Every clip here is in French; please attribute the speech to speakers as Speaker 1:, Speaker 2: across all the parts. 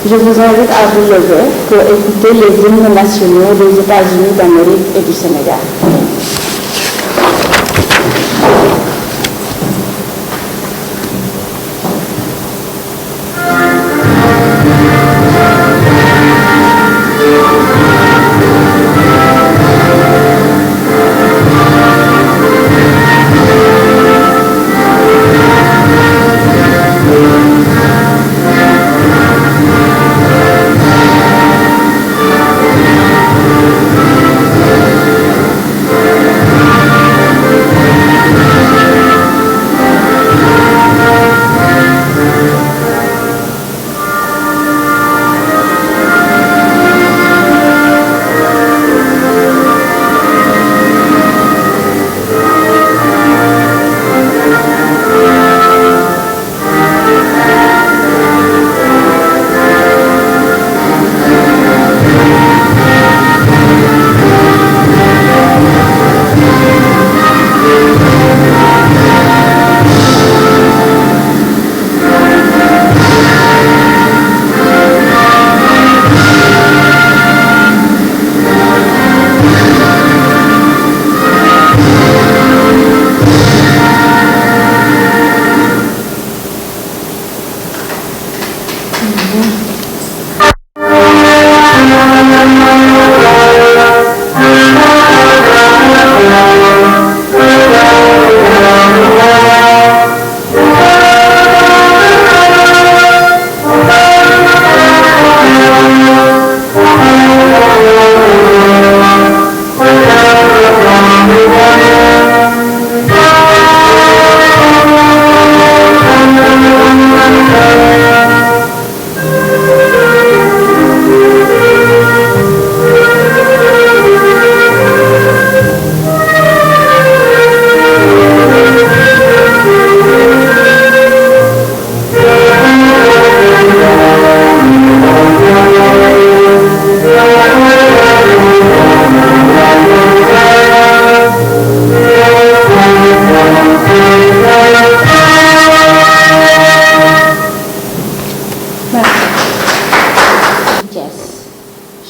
Speaker 1: Je vous invite à vous lever pour écouter les hymnes nationaux des États-Unis d'Amérique et du Sénégal.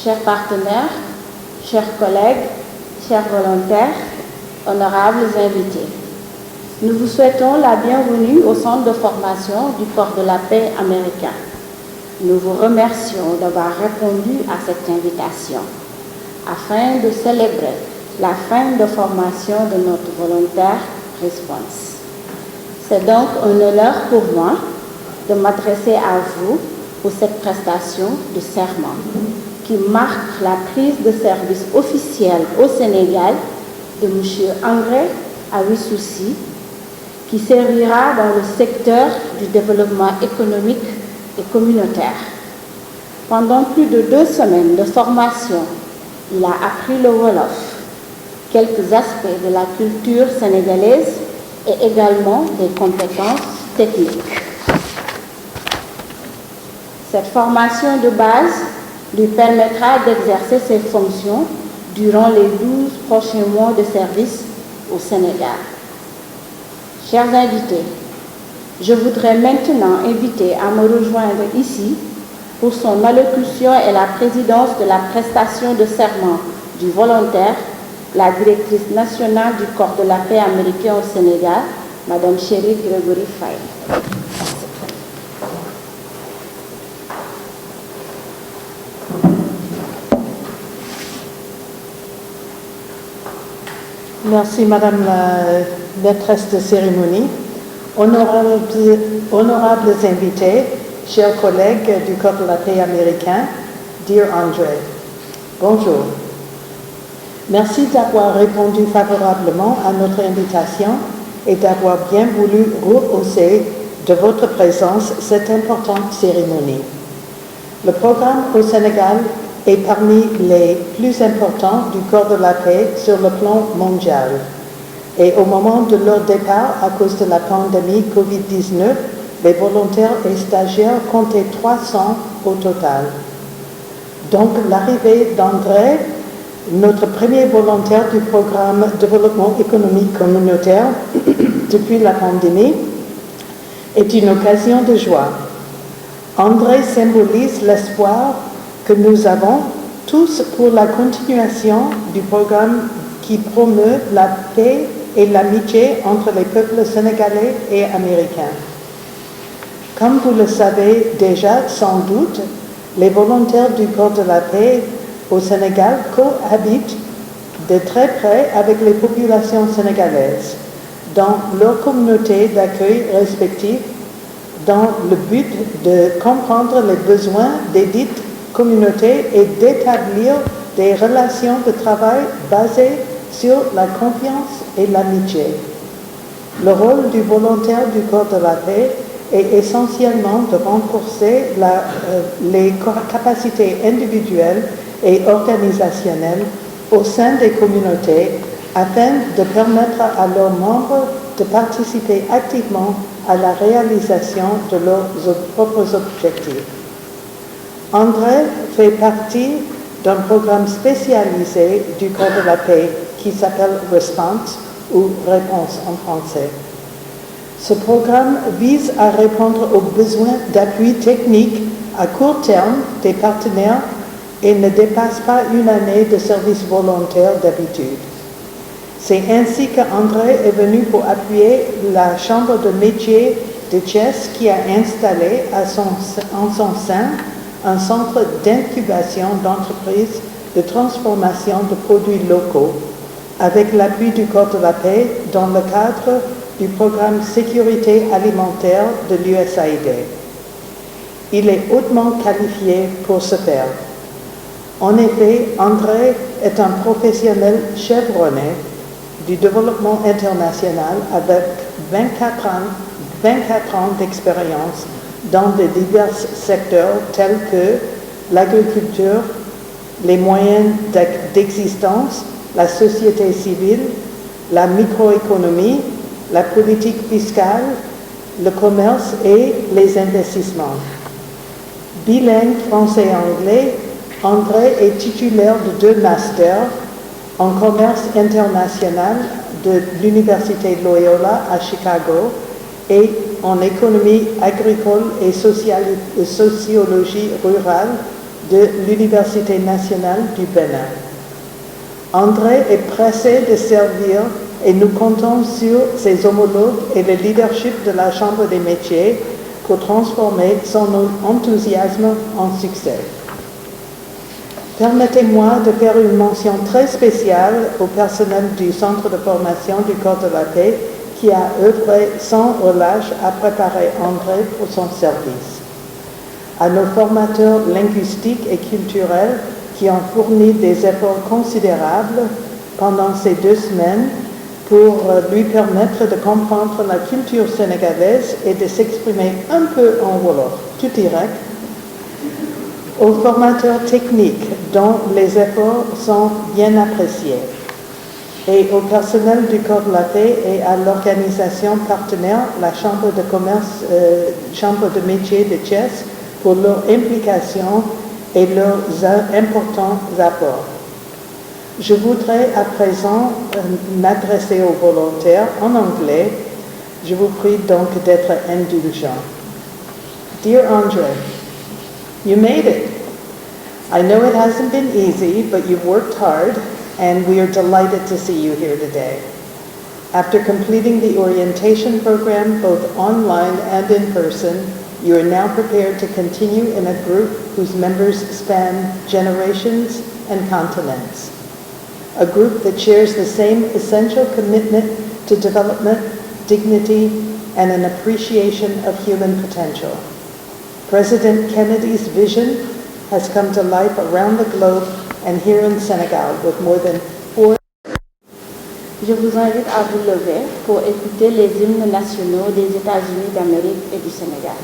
Speaker 1: Chers partenaires, chers collègues, chers volontaires, honorables invités, nous vous souhaitons la bienvenue au centre de formation du Corps de la paix américain. Nous vous remercions d'avoir répondu à cette invitation afin de célébrer la fin de formation de notre volontaire Response. C'est donc un honneur pour moi de m'adresser à vous pour cette prestation de serment qui marque la prise de service officielle au Sénégal de M. André Awissouci, qui servira dans le secteur du développement économique et communautaire. Pendant plus de 2 semaines de formation, il a appris le Wolof, quelques aspects de la culture sénégalaise et également des compétences techniques. Cette formation de base lui permettra d'exercer ses fonctions durant les 12 prochains mois de service au Sénégal. Chers invités, je voudrais maintenant inviter à me rejoindre ici pour son allocution et la présidence de la prestation de serment du volontaire, la directrice nationale du Corps de la paix américain au Sénégal, Mme Chérie Grégory Faye.
Speaker 2: Merci Madame la maîtresse de cérémonie. Honorables invités, chers collègues du Corps de la paix américain, Dear André, bonjour. Merci d'avoir répondu favorablement à notre invitation et d'avoir bien voulu rehausser de votre présence cette importante cérémonie. Le programme au Sénégal est parmi les plus importants du Corps de la paix sur le plan mondial. Et au moment de leur départ à cause de la pandémie Covid-19, les volontaires et stagiaires comptaient 300 au total. Donc l'arrivée d'André, notre premier volontaire du programme Développement économique communautaire depuis la pandémie, est une occasion de joie. André symbolise l'espoir que nous avons tous pour la continuation du programme qui promeut la paix et l'amitié entre les peuples sénégalais et américains. Comme vous le savez déjà sans doute, les volontaires du corps de la paix au Sénégal cohabitent de très près avec les populations sénégalaises dans leurs communautés d'accueil respectives dans le but de comprendre les besoins des dites communautés et d'établir des relations de travail basées sur la confiance et l'amitié. Le rôle du volontaire du corps de la paix est essentiellement de renforcer les capacités individuelles et organisationnelles au sein des communautés afin de permettre à leurs membres de participer activement à la réalisation de leurs propres objectifs. André fait partie d'un programme spécialisé du corps de la paix qui s'appelle Response ou Réponse en français. Ce programme vise à répondre aux besoins d'appui technique à court terme des partenaires et ne dépasse pas une année de service volontaire d'habitude. C'est ainsi qu'André est venu pour appuyer la Chambre de métier de Thiès qui a installé en son sein un centre d'incubation d'entreprises de transformation de produits locaux avec l'appui du corps de la paix dans le cadre du programme Sécurité alimentaire de l'USAID. Il est hautement qualifié pour ce faire. En effet, André est un professionnel chevronné du développement international avec 24 ans d'expérience dans de divers secteurs tels que l'agriculture, les moyens d'existence, la société civile, la microéconomie, la politique fiscale, le commerce et les investissements. Bilingue français et anglais, André est titulaire de 2 masters en commerce international de l'Université Loyola à Chicago et en économie agricole et sociologie rurale de l'Université nationale du Bénin. André est pressé de servir et nous comptons sur ses homologues et le leadership de la Chambre des métiers pour transformer son enthousiasme en succès. Permettez-moi de faire une mention très spéciale au personnel du Centre de formation du corps de la paix qui a œuvré sans relâche à préparer André pour son service. À nos formateurs linguistiques et culturels qui ont fourni des efforts considérables pendant ces 2 semaines pour lui permettre de comprendre la culture sénégalaise et de s'exprimer un peu en wolof, tout direct, aux formateurs techniques dont les efforts sont bien appréciés, et au personnel du corps de la paix et à l'organisation partenaire, la Chambre de commerce, Chambre de métier de Thiès, pour leur implication et leurs importants apports. Je voudrais à présent m'adresser aux volontaires en anglais. Je vous prie donc d'être indulgents. Dear André, you made it. I know it hasn't been easy, but you've worked hard, and we are delighted to see you here today. After completing the orientation program, both online and in person, you are now prepared to continue in a group whose members span generations and continents. A group that shares the same essential commitment to development, dignity, and an appreciation of human potential. President Kennedy's vision has come to life around the globe and here in Senegal with more than 4.
Speaker 1: Je vous invite à vous lever pour écouter les hymnes nationaux des États-Unis d'Amérique et du Sénégal.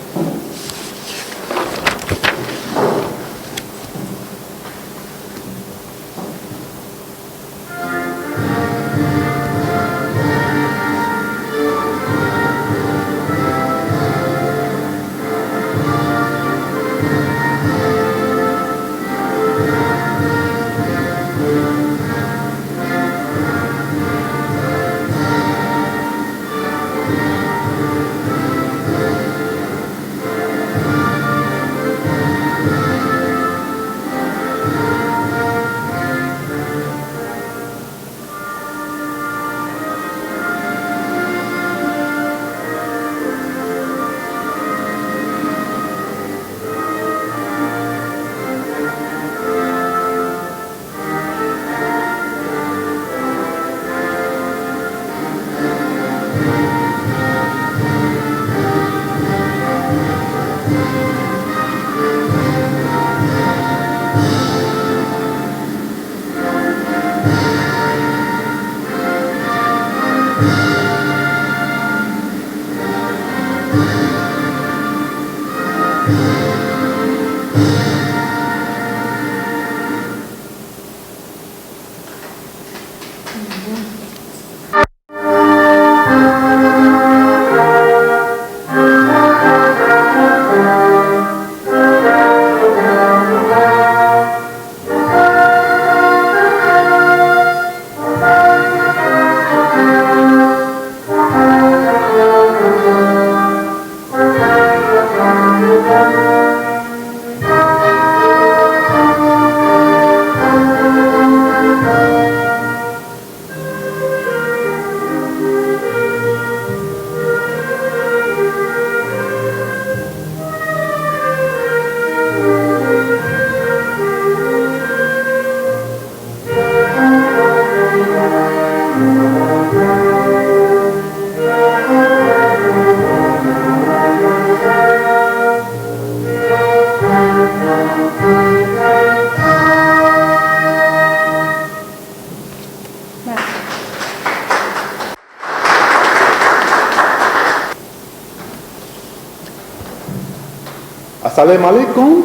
Speaker 3: Assalamu alaikum.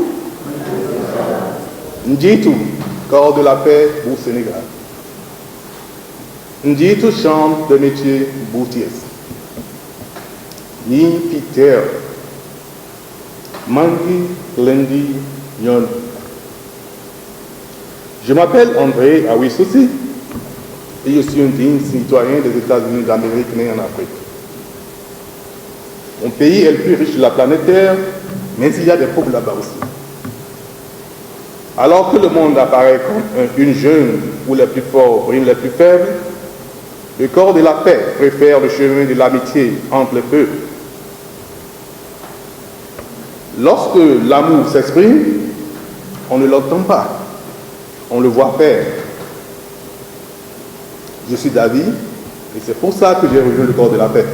Speaker 3: Njitu, corps de la paix pour Sénégal. Njitu, chambre de métier Boutiès. Ni Peter. Mangi Lendi Nyon. Je m'appelle André Awissoussi et je suis un digne citoyen des États-Unis d'Amérique né en Afrique. Mon pays est le plus riche de la planète Terre, mais il y a des pauvres là-bas aussi. Alors que le monde apparaît comme une jungle où les plus forts briment les plus faibles, le corps de la paix préfère le chemin de l'amitié entre les peuples. Lorsque l'amour s'exprime, on ne l'entend pas, on le voit faire. Je suis David et c'est pour ça que j'ai rejoint le corps de la paix.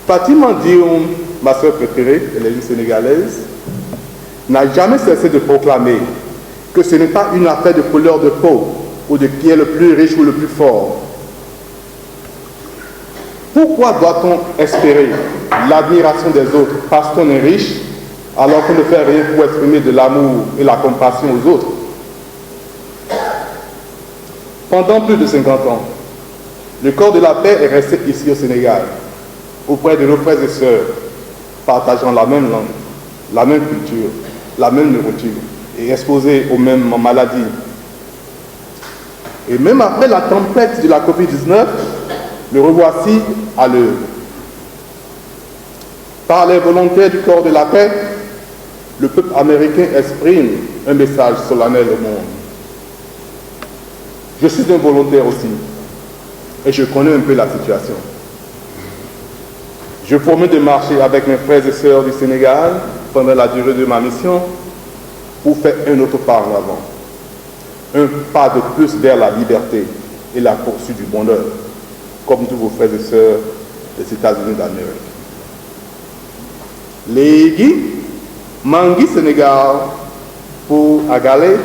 Speaker 3: Fatima Dioum, ma soeur préférée, elle est une Sénégalaise, n'a jamais cessé de proclamer que ce n'est pas une affaire de couleur de peau ou de qui est le plus riche ou le plus fort. Pourquoi doit-on espérer l'admiration des autres parce qu'on est riche alors qu'on ne fait rien pour exprimer de l'amour et la compassion aux autres? Pendant plus de 50 ans, le corps de la paix est resté ici au Sénégal, auprès de nos frères et sœurs, partageant la même langue, la même culture, la même nourriture et exposés aux mêmes maladies. Et même après la tempête de la Covid-19, le revoici à l'œuvre. Par les volontaires du corps de la paix, le peuple américain exprime un message solennel au monde. Je suis un volontaire aussi et je connais un peu la situation. Je promets de marcher avec mes frères et sœurs du Sénégal pendant la durée de ma mission pour faire un autre pas en avant. Un pas de plus vers la liberté et la poursuite du bonheur, comme tous vos frères et sœurs des États-Unis d'Amérique. Légui, Mangi Sénégal pour Agale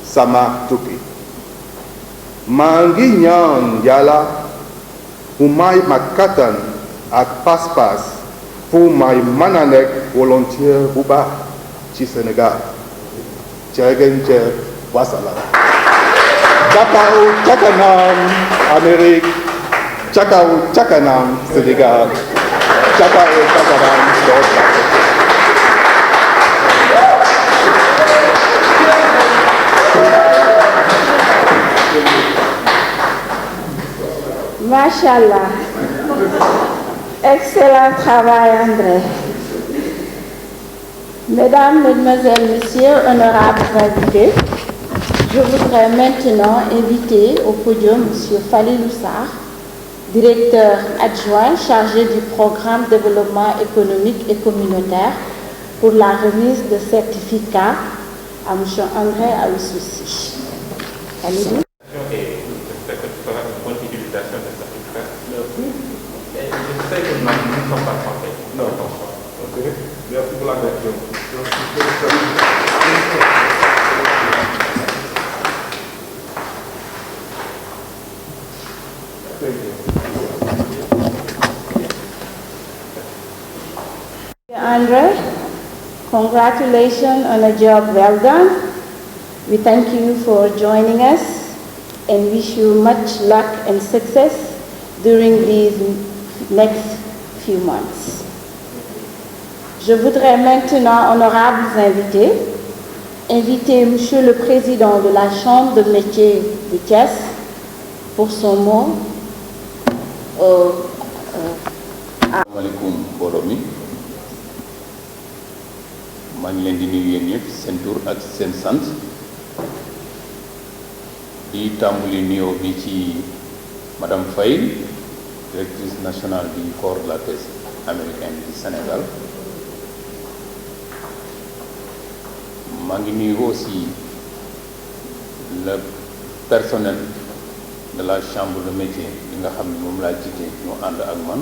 Speaker 3: Sama Toki. Mangi Nyan Yala pour Mai Makatan ak Paspas pour Mai Mananek volontaire Bouba ci Sénégal. Tchègenche Wasala. Chakao Chakanam Amérique. Chakao Chakanam Sénégal. Chakao Chakanam Sénégal.
Speaker 1: Machallah. Excellent travail, André. Mesdames, Mesdemoiselles, Messieurs, honorables invités, je voudrais maintenant inviter au podium M. Falilou Sarr, directeur adjoint chargé du programme développement économique et communautaire pour la remise de certificats à M. André Awissoussi. Falilou.
Speaker 3: Je sais que nous ne sommes pas français. Non, ok. Merci pour la question.
Speaker 1: Andre, congratulations on a job well done. We thank you for joining us and wish you much luck and success during these next few months. Je voudrais maintenant, honorables invités, inviter Monsieur le Président de la Chambre de métier de Thiès pour son mot.
Speaker 4: Assalamualaikum Boromi. maa ngi leen di nuyu yéen ñëpp seen tur ak seen sant di tàmbali nuyoo bi ci Madame Faye, directrice nationale du corps de la paix américain du Sénégal. maa ngi nuyu aussi le personnel de la chambre de métier bi nga xam ne moom laa jiite ñu ànd ak man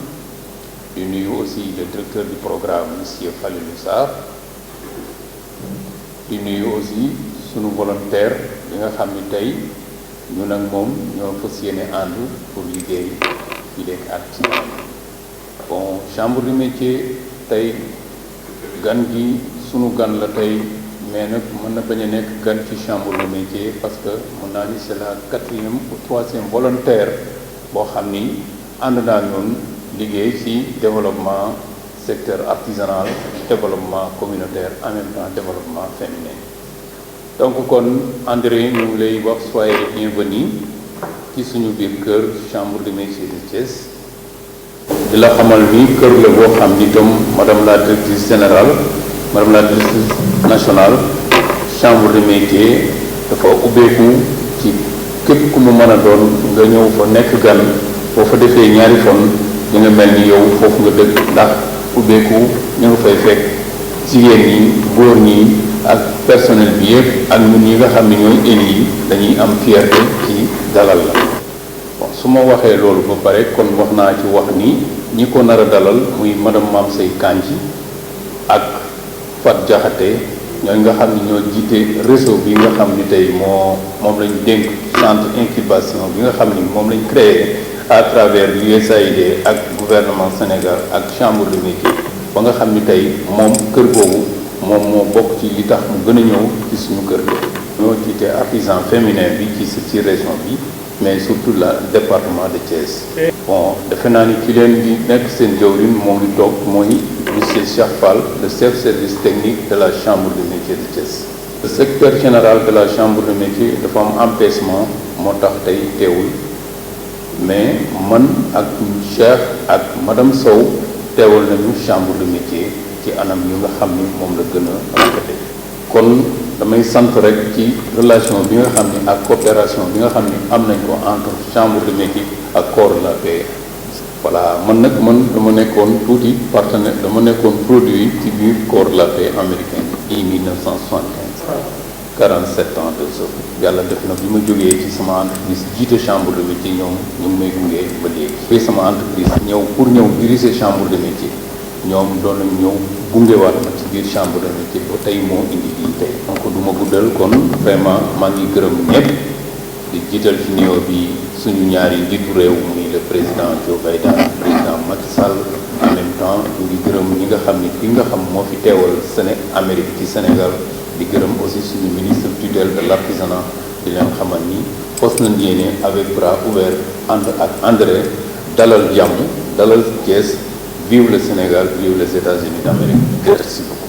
Speaker 4: di nuyu aussi le directeur du programme monsieur Falilou Sarr di nuyu aussi sunu volontaire bi nga xam ni tey ñun ak moom ñoo fas yéene ànd pour liggéey fii léegi at bon chambre de métier tey gan gi sunu gan la tey mais nag mën na bañ a nekk gan ci chambre de métier parce que mën naa ni c'est la 4e ou 3e volontaire boo xam ni ànd naa ñoon liggéey ci développement secteur artisanal développement communautaire en même temps développement féminin donc kon André ñu ngi lay wax soyez bienvenue ci suñu biir kër chambre de métier de Thiès di la xamal ni kër la boo xam ni tam madame la directrice générale madame la directrice nationale chambre de métier dafa ubbeeku ci képp ku mu mën a doon nga ñëw fa nekk gan boo fa defee ñaari fan di nga mel ni yow foofu nga dëkk ndax ubbeeku ñu nga fay fekk jigéen ñi góor ñi ak personnel bi yëpp ak ñun ñi nga xam ne ñooy élus yi dañuy am fierté ci dalal la bon su ma waxee loolu ba pare kon wax naa ci wax ni ñi ko nar a dalal muy madame Mame Sey Kandji ak Fat Diakhaté ñooy nga xam ne ñoo jiite réseau bi nga xam ni tey moom lañ dénk centre incubation bi nga xam ni moom lañ créé à travers l'USAID ak gouvernement Sénégal ak chambre de métier ba nga xam ni tey moom kër googu moom moo bokk ci li tax mu gën a ñëw ci suñu kër gi ñoo jiite artisan féminin bi ci région bi mais surtout la département de Thiès. bon defe naa ni ki leen di nekk seen jawriñ moo ngi toog mooy monsieur Cheikh Fall le chef service technique de la chambre de métier de Thiès. le secrétaire général de la chambre de métier dafa am empêchement moo tax tey teewul mais man ak Cheikh ak madame Sow teewal nañu chambre de métier ci anam yu nga xam ni moom la gën a rafete kon damay sant rek ci relation bi nga xam ni ak coopération bi nga xam ni am nañ ko entre chambre de métier ak corps de la paix. voilà man dama nekkoon tuuti partenaire dama nekkoon produit ci biir corps de la paix américain bi 1975 47 ans de ça yàlla def na bi ma jógee ci sama entreprise jiite chambre de métier ñoom ñu ngi may gunge ba léegi fii sama entreprise pour ñëw diriger chambre de métier ñoom doon nañ ñëw gungewaat ma ci biir chambre de métier ba tey moo indi lii tey donc du ma guddal kon vraiment maa ngi gërëm ñëpp di jiital fi nuyoo bi suñu ñaari njiitu réew muy le président Joe Biden président Macky Sall en même temps ñu ngi gërëm ñi nga xam ni ki nga xam moo fi teewal Amérique ci Sénégal di gërëm aussi suñu ministre tutelle de l'artisanat di leen xamal ni fas nañ yéene avec bras ouverts ànd ak André dalal jàmm dalal Thiès. Vive le Sénégal, vive les États-Unis d'Amérique. Merci beaucoup.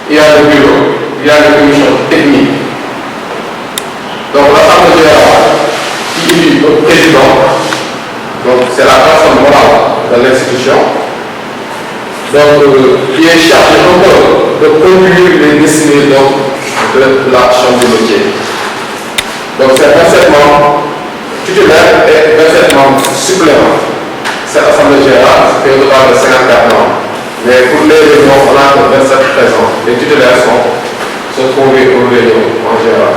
Speaker 3: Il y a le bureau, il y a les commissions techniques. Donc l'Assemblée générale qui élit le président, donc c'est la personne morale de l'institution, donc qui est chargé de conduire les décisions de la chambre des métiers. Donc c'est 27 membres titulaires et 27 membres suppléments. Cette Assemblée générale fait au total de 54 membres. Mais pour les réunions, on a 27 présents. Les titulaires se trouvent aux réunions en général.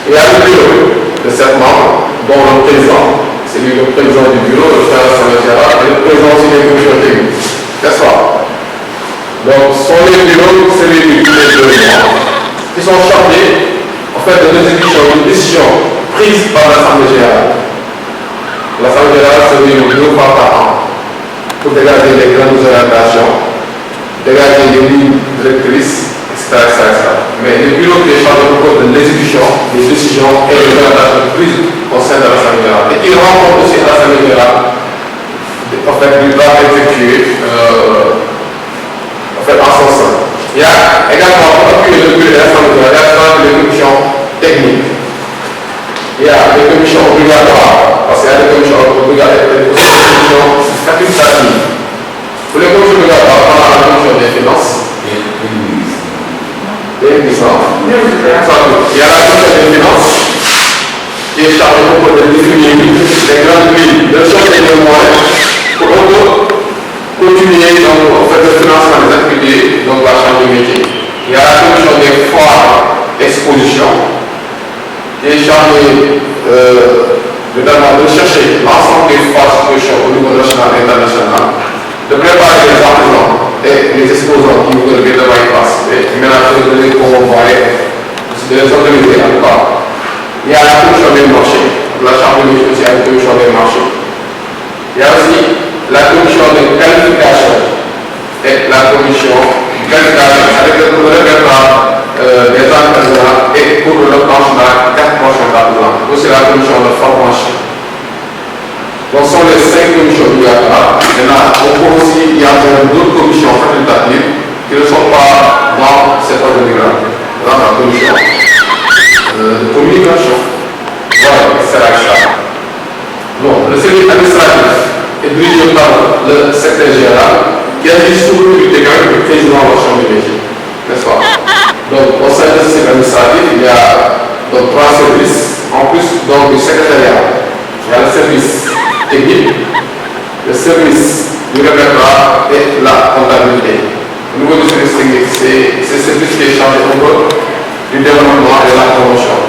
Speaker 3: Il y a le bureau de 7 membres, dont le président
Speaker 5: c'est lui le président du bureau, le frère Samuel Gérard, et le président aussi des commissions techniques. N'est-ce pas? Donc, sont les bureaux, c'est les deux qui sont chargés en fait de l'exécution d'une décision prise par l'Assemblée générale. L'Assemblée générale se réunit 2 fois par an pour dégager les grandes orientations, dégager les lignes directrices, etc. Mais le bureau qui est chargé de l'exécution des décisions et des orientations prises au sein de l'Assemblée générale. Et il rencontre aussi l'Assemblée générale, en fait, du droit effectué en son sein. Il y a également, pour appuyer le bureau de l'Assemblée générale, il y a les commissions techniques. Il y a les commissions obligatoires, parce qu'il y a des commissions obligatoires et des commissions facultatives. Pour les commissions obligatoires, on a la commission des finances. Il y a la commission des finances qui est chargée de définir les grandes lignes de choses et de moyens pour continuer donc, en fait, le financement des activités donc la chambre de métier. Il y a la commission des foires expositions qui est chargée notamment de chercher l'ensemble des foires expositions au niveau national et international, de préparer les artisans et les exposants qui veulent bien y participer, mélanger de les convoyer, de les organiser en tout cas. Il y a la commission des marchés, la chambre de métier aussi a une commission des marchés. Il y a aussi la commission de qualification et la commission de qualification avec le répertoire des artisans et pour le pensionnat 4 prochains artisans. Aussi la commission de formation. Donc ce sont les 5 commissions obligatoires. Maintenant, on peut aussi y avoir d'autres commissions facultatives qui ne sont pas dans cette organigramme, dans la commission de communication. Voilà, c'est la chose. Donc, le service administratif est dirigé par le secrétaire général qui agit sous l'autorité du président de la chambre de métier, n'est-ce pas? Donc, au sein de ce service administratif, il y a donc 3 services, en plus donc, du secrétariat. Il y a le service technique, le service du répertoire et la comptabilité. Au niveau du service technique, c'est ce service qui est chargé du développement et de la promotion.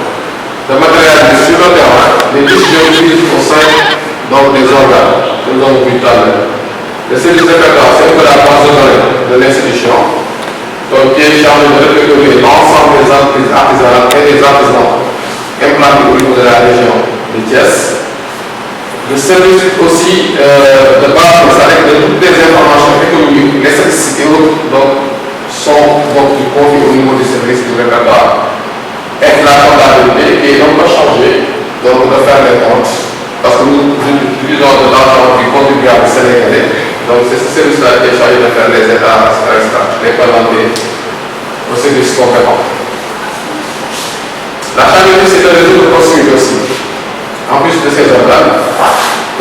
Speaker 5: De matérialiser sur le terrain les décisions prises au sein donc, des organes, que nous avons vu tout à l'heure. Le service de répertoire, c'est que la base de données de l'institution, donc qui est chargé de répertorier l'ensemble des entreprises artisanales et des artisans implantés au niveau de la région de Thiès. Le service aussi de base avec de toutes les informations économiques, les statistiques et autres, donc, sont donc confiées au niveau du service du répertoire. Et la comptabilité qui est donc pas changée, donc de faire les comptes, parce que nous utilisons de l'argent du contribuable sénégalais, donc c'est ce service-là qui est chargé de faire les états, etc., les présenter au service compétent. La charge c'est un réseau de proximité aussi. En plus de ces organes,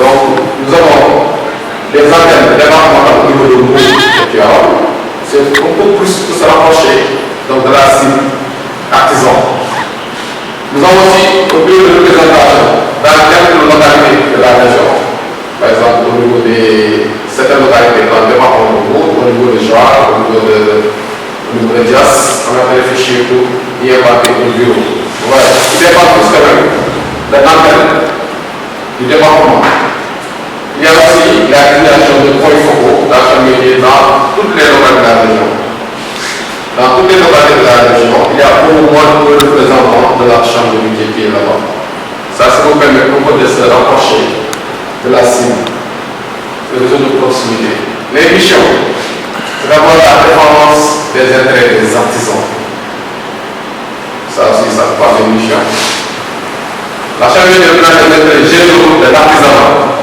Speaker 5: donc nous avons des antennes départementales au niveau de l'eau, c'est un peu plus pour se rapprocher donc, de la cible artisan. Nous avons aussi un bureau de représentation dans quelques localités de la région. Par exemple, au niveau de certaines localités dans le département de Bourg, au niveau de Joie, au niveau de Dias, on a réfléchi pour y implanter un bureau. Voilà, il dépend plus quand même de l'antenne du département. Il y a aussi la création de points focaux dans ce métier dans toutes les localités de la région. Dans toutes les localités de la région, il y a au moins 2 représentants de la chambre de métier qui est là-bas. Ça vous permet de se rapprocher de la cible, le réseau de proximité. Les missions, c'est d'abord la défense des intérêts des artisans. Ça aussi, ça parle des missions. La chambre de métier des intérêts généraux de l'artisanat.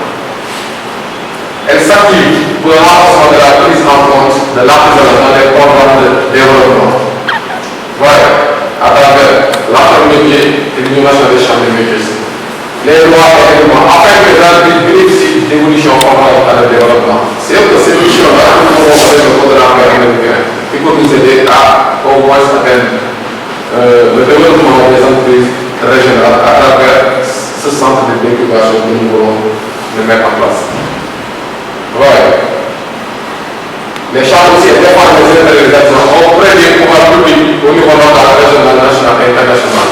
Speaker 5: Elle s'active pour le renforcement de la prise en compte de l'artisanat dans les programmes de développement. Voilà, à travers la chambre de métier et l'innovation des chambres de métiers. Les lois et règlements, afin que les entreprises bénéficient d'évolutions favorables à le développement. C'est que ces missions-là, nous avons fait le code de l'armée américain qui peut nous aider à au moins atteindre le développement des entreprises régionales à travers ce centre d'incubation que nous voulons mettre en place. Voilà. Les chambres aussi défendent les intérêts des artisans auprès des pouvoirs publics au niveau local, régional, national et international.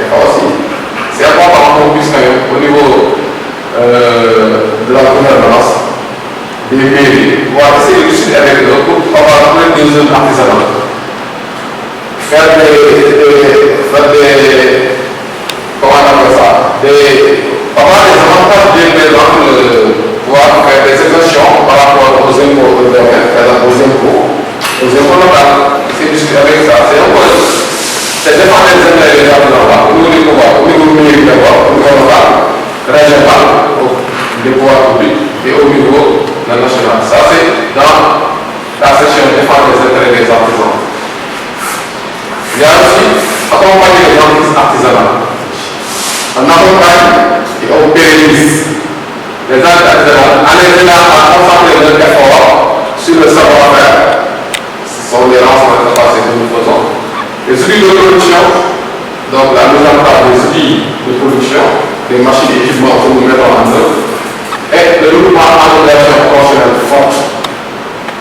Speaker 5: Et aussi, c'est important qu'on puisse quand même, au niveau pouvoir essayer de discuter avec eux pour avoir plein de zones artisanales. Faire comment on appelle ça, avoir des avantages bien présents, pouvoir faire des exceptions par rapport aux impôts européens, par exemple aux impôts locaux. C'est discuter avec ça, c'est défendre les intérêts des artisans au niveau du pouvoir, au niveau mairie d'abord, au niveau local, régional, des pouvoirs publics et au niveau national. Ça c'est dans la section défendre les intérêts des artisans. Il y a aussi accompagner les entreprises artisanales. On accompagne et on pérennise les entreprises artisanales en les aidant à concentrer leurs efforts sur le savoir-faire. Ce sont les renseignements que nous faisons. Les outils de production, donc la mise en place des outils de production, des machines et équipements que nous mettons en œuvre, et le développement en relation professionnelle forte.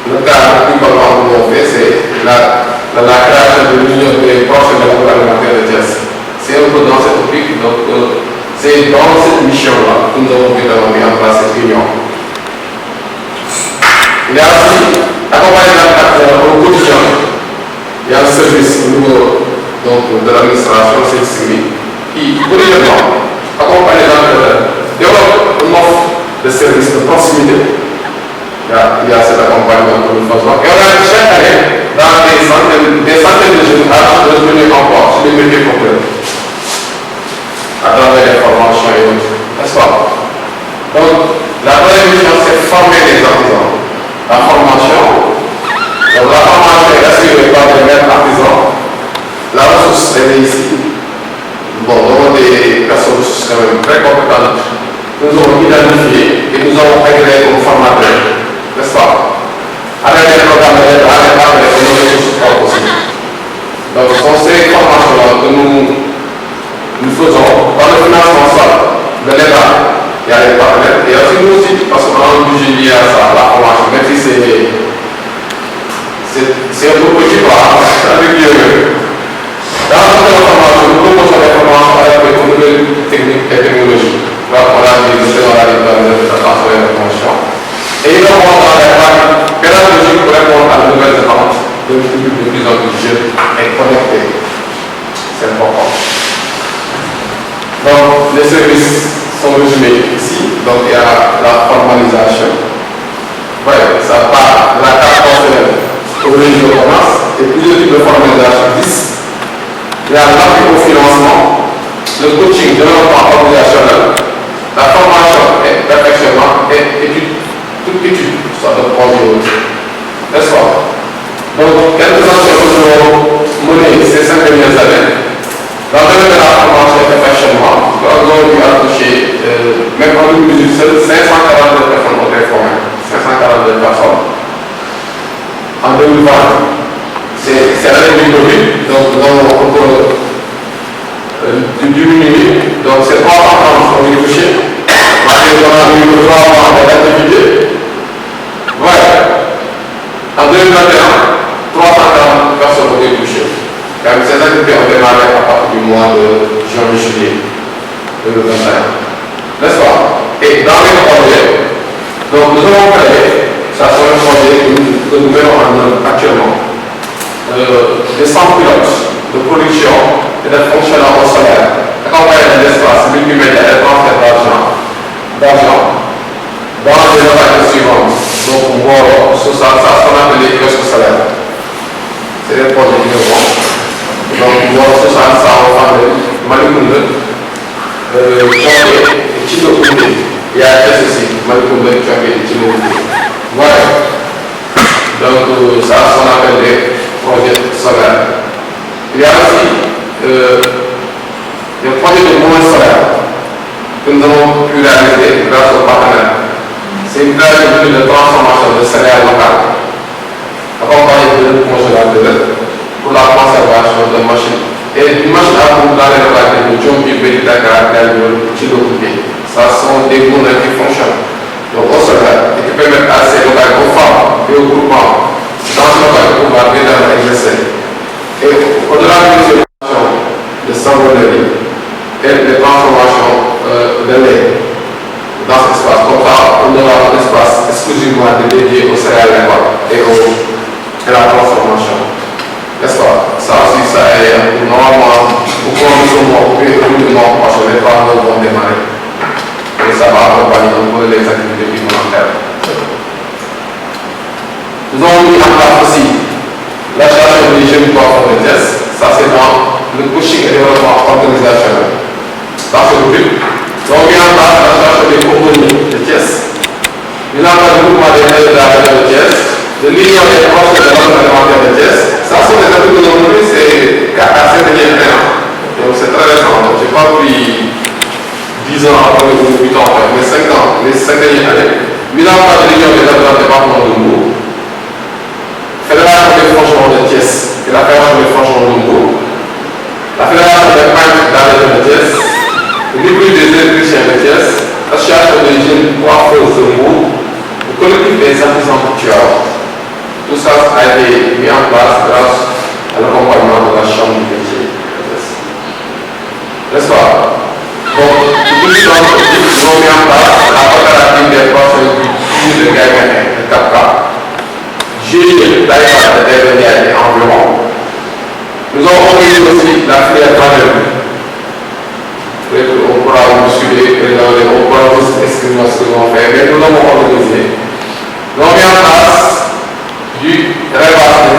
Speaker 5: Le cas que nous avons fait, c'est la création de l'union des professionnels agroalimentaires de Thiès. C'est un peu dans cette optique, donc c'est dans cette mission-là que nous avons mis en place cette réunion. Il y a aussi accompagné au quotidien. Il y a un service au niveau de l'administration, c'est civil, qui quotidiennement accompagne les entrepreneurs, développe une offre de services de proximité. Il y a cet accompagnement que nous faisons. Et on a chaque année dans des centaines de jeunes à revenir encore sur les métiers complets, à travers les formations et autres. N'est-ce pas? Donc, la première mission, c'est former les artisans. La formation est assurée par les maîtres artisans. La ressource, elle est ici. Bon, nous avons des personnes quand même très compétentes. Nous avons identifié et nous avons agréé comme formateurs. N'est-ce pas? Avec les programmes de l'État, avec les ressources propres aussi. Donc, ce sont ces formations-là que nous faisons dans le financement de l'État. Il y a les partenaires. Et aussi nous aussi, parce qu'on a un budget lié à ça, la formation, même si c'est un peu petit pas, avec dans notre formation, nous proposons des formations avec les nouvelles techniques et technologies. Là, on a dit que dans la transfert d'informations. Et nous avons dans les plaques pédagogiques pour répondre à de nouvelles attentes de public de plus en plus jeunes et connectés. C'est important. Donc, les services sont résumés ici. Donc, il y a la formalisation. Oui, ça part de la carte professionnelle au régime de commerce et plusieurs types de formalisation 10. Il y a l'appui au financement, le coaching, développement organisationnel, la formation et perfectionnement et études. Toute étude, soit de projet ou autre. N'est-ce pas? Donc, quelques actions que nous avons menées ces 5 dernières années, dans le domaine de la formation et perfectionnement, nous avons dû accoucher, même en 2018, 542 personnes ont été formées. 542 personnes. En 2020, c'est l'année du Covid, donc nous avons encore diminué. Donc, c'est 330 qui ont été touchés. On a eu 3 mois d'activité. Ouais. En 2021, 340 personnes ont été touchées. Même ces activités ont démarré à partir du mois de juillet 2021. N'est-ce pas? Et dans les projets, donc nous avons créé, ça c'est un projet que nous menons en œuvre actuellement, des centres pilotes de production et de fonctionnement au solaire, accompagnés des espaces multimédia et transfert d'argent dans les localités suivantes. Donc, ça qu'on appelle les kiosques solaires. C'est des projets innovants. Donc, ça au Fandel, Malikounde, Tchonké et Chidokounde. Il y a aussi Malikounde, Tchonké et Chidokounde. Voilà. Donc, ça qu'on appelle les projets solaires. Il y a aussi les projets de moyens solaires que nous avons pu réaliser grâce aux partenaires. C'est une création de transformation de céréales locales, accompagnée de congélateurs pour la conservation de machines. Et une machine à coudre dans les localités de Djombi, Bédita, Caractère, Chidokounde. Ça sont des moulins qui fonctionnent. Donc au solaire, et qui permettent à ces localités, aux femmes et aux groupements, dans ce local, de pouvoir bien exercer. Et au-delà de ces transformations de savonnerie et de transformations de lait dans cet espace, comme ça, on aura un espace exclusivement dédié aux céréales et à la transformation. N'est-ce pas? Ça aussi, ça est normalement, pourquoi nous sommes occupés au bout du Nord, parce que les travaux vont démarrer. Et ça va accompagner un peu les activités supplémentaires. Nous avons mis en place aussi l'achat des jeunes pour de tests. Ça, c'est dans le coaching et développement organisationnel. Dans ce but, nous avons mis en place l'achat des compromis de tests. Nous avons mis en place le groupement des aides de tests, de l'union des proches de l'ordre alimentaire de tests. Ça, sont des actes que nous avons mis, c'est assez régulier. Donc, c'est très récent. Donc, je n'ai pas pris 10 ans après ou 8 ans après, mais 5 ans, les 5 dernières années. Nous avons mis en place l'union des aides dans le département de Mbour. Fédération des franchements de Thiès et la Fédération des franchements de Mbour, la Fédération des peintres d'arrêt de Thiès, le nucléaire des électriciens de Thiès, l'association des jeunes coiffeuses de Mbour, le collectif des artisans coutureurs. Tout ça a été mis en place grâce à l'accompagnement de la Chambre du métier de Thiès. N'est-ce pas? Donc, tout ce qu'on a mis en place la coopérative des personnes du de Gaïgané, de Kapka. J'ai d'ailleurs des environ. Nous avons organisé aussi la filière panel. On pourra vous suivre, on pourra vous expliquer ce que nous avons fait, mais nous l'avons organisé. Nous avons mis en place du Revas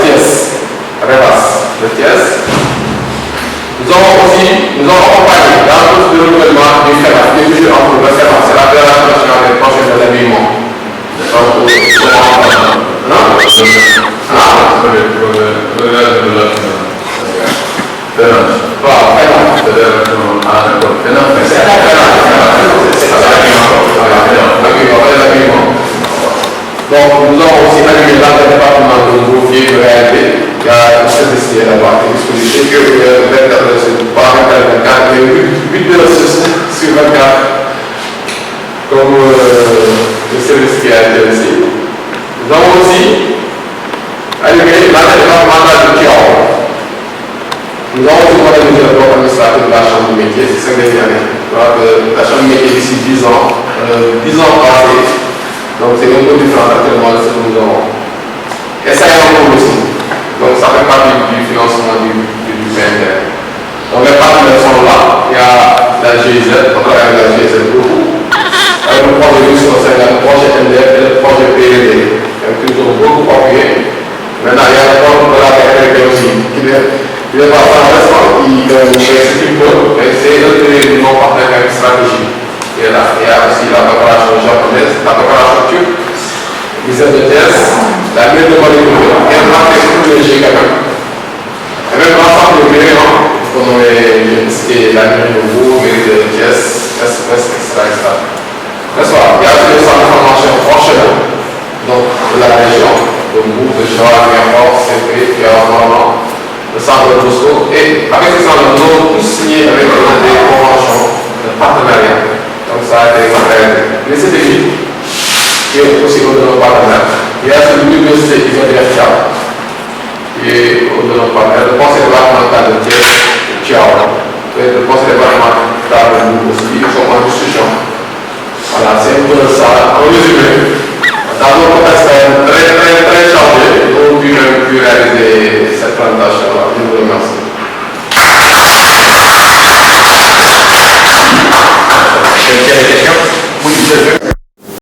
Speaker 5: de Thiès. Nous avons accompagné dans le renouvellement du FEMA, des mesures en cours de FEMA, c'est la Fédération nationale des prochains de l'habillement. Donc, nous avons aussi animé dans le département de Mbour qui est de réalité. Il y a une statistique là-bas qui est disponible que le 24 par 24, il y a 8 de ressources sur 24 comme le service qui a été ici. Nous avons aussi animé l'entraînement mandat de Kiao. Nous avons aussi modernisé le bloc administratif de la Chambre du métier ces 5 dernières années. La Chambre du métier d'ici 10 ans passés. Donc c'est un peu différent actuellement de ce que nous avons. Et ça est en cours aussi. Donc ça fait partie du financement du PNR. Donc les partenaires sont là. Il y a la GIZ, on travaille avec la GIZ beaucoup. Avec le projet de le projet MDF et le projet PLD. Donc nous avons beaucoup appuyé. Maintenant il y a le projet de la PLD aussi. Il est pas intéressant, il c'est une bonne, mais c'est un non partenaire avec stratégie. Il y a aussi la coopération japonaise, la coopération turque, les aides de Thiès, la mairie de Malibu, et un marché privilégié quand même. Et même l'ensemble des mairies, comme la mairie de Mbour, mairie de Thiès, etc. N'est-ce pas? Il y a aussi des centres de formation prochains, donc de la région, de Mbour, de Joal, Mianfort, CP, Pierre-Normand, le centre de Bosco, et avec ces centres, nous avons tous signé avec des conventions de partenariat. Donc ça a été fait. Les CDI, qui est aussi au de nos partenaires. Il y a l'université Isabelle qui est au de nos partenaires. Le conseil départemental de Thiès, le conseil départemental de nous aussi, ils sont en discussion. Voilà, c'est un peu ça. En résumé, dans notre contexte très